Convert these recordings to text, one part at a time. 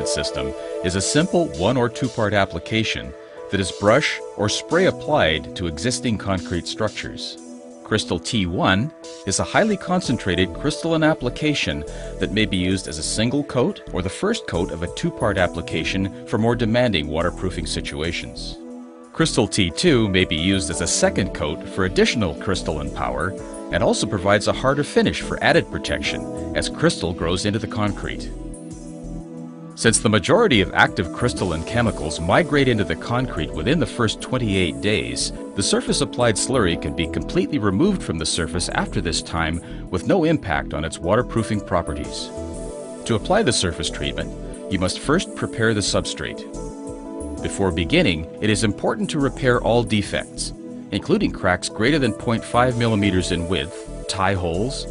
treatment system is a simple one- or two-part application that is brush or spray applied to existing concrete structures. Crystal T1 is a highly concentrated crystalline application that may be used as a single coat or the first coat of a two-part application for more demanding waterproofing situations. Crystal T2 may be used as a second coat for additional crystalline power and also provides a harder finish for added protection as crystal grows into the concrete. Since the majority of active crystalline chemicals migrate into the concrete within the first 28 days, the surface-applied slurry can be completely removed from the surface after this time with no impact on its waterproofing properties. To apply the surface treatment, you must first prepare the substrate. Before beginning, it is important to repair all defects, including cracks greater than 0.5 millimeters in width, tie holes,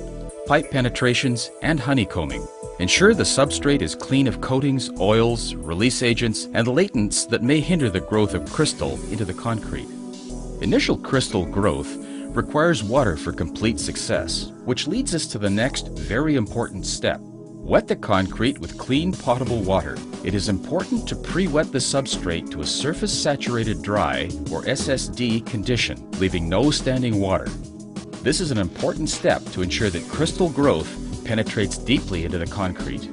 pipe penetrations, and honeycombing. Ensure the substrate is clean of coatings, oils, release agents, and latents that may hinder the growth of crystal into the concrete. Initial crystal growth requires water for complete success, which leads us to the next very important step. Wet the concrete with clean potable water. It is important to pre-wet the substrate to a surface saturated dry or SSD condition, leaving no standing water. This is an important step to ensure that crystal growth penetrates deeply into the concrete.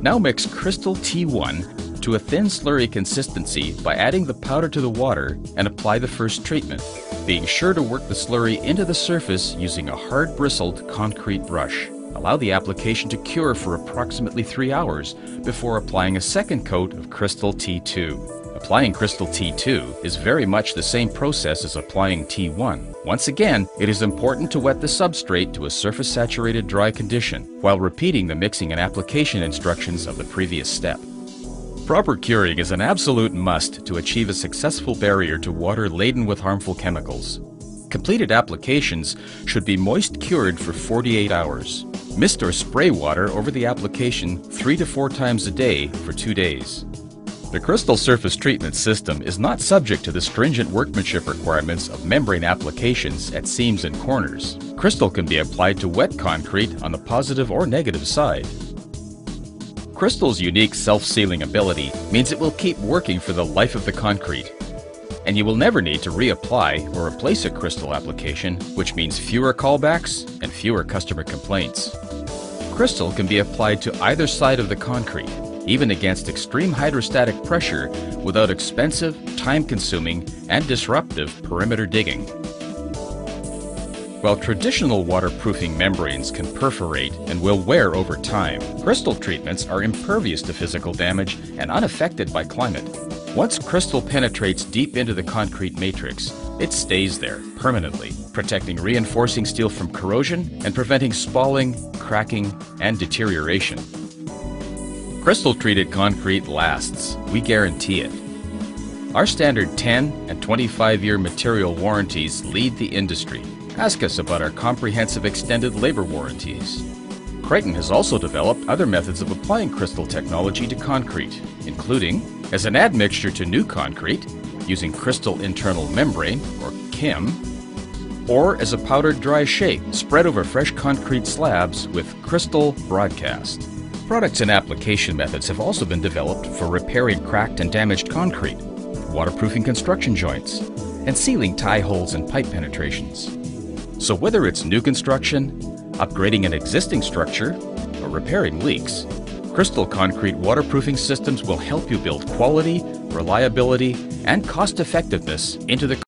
Now mix Crystal T1 to a thin slurry consistency by adding the powder to the water and apply the first treatment, being sure to work the slurry into the surface using a hard bristled concrete brush. Allow the application to cure for approximately 3 hours before applying a second coat of Crystal T2. Applying Crystal T2 is very much the same process as applying T1. Once again, it is important to wet the substrate to a surface-saturated dry condition while repeating the mixing and application instructions of the previous step. Proper curing is an absolute must to achieve a successful barrier to water laden with harmful chemicals. Completed applications should be moist cured for 48 hours. Mist or spray water over the application 3 to 4 times a day for 2 days. The crystal surface treatment system is not subject to the stringent workmanship requirements of membrane applications at seams and corners. Crystal can be applied to wet concrete on the positive or negative side. Crystal's unique self-sealing ability means it will keep working for the life of the concrete, and you will never need to reapply or replace a crystal application, which means fewer callbacks and fewer customer complaints. Crystal can be applied to either side of the concrete, even against extreme hydrostatic pressure without expensive, time-consuming, and disruptive perimeter digging. While traditional waterproofing membranes can perforate and will wear over time, crystal treatments are impervious to physical damage and unaffected by climate. Once crystal penetrates deep into the concrete matrix, it stays there permanently, protecting reinforcing steel from corrosion and preventing spalling, cracking, and deterioration. Crystal-treated concrete lasts. We guarantee it. Our standard 10 and 25-year material warranties lead the industry. Ask us about our comprehensive extended labor warranties. Crichton has also developed other methods of applying crystal technology to concrete, including as an admixture to new concrete, using crystal internal membrane, or KIM, or as a powdered dry shape spread over fresh concrete slabs with crystal broadcast. Products and application methods have also been developed for repairing cracked and damaged concrete, waterproofing construction joints, and sealing tie holes and pipe penetrations. So whether it's new construction, upgrading an existing structure, or repairing leaks, Crystal Concrete waterproofing systems will help you build quality, reliability, and cost-effectiveness into the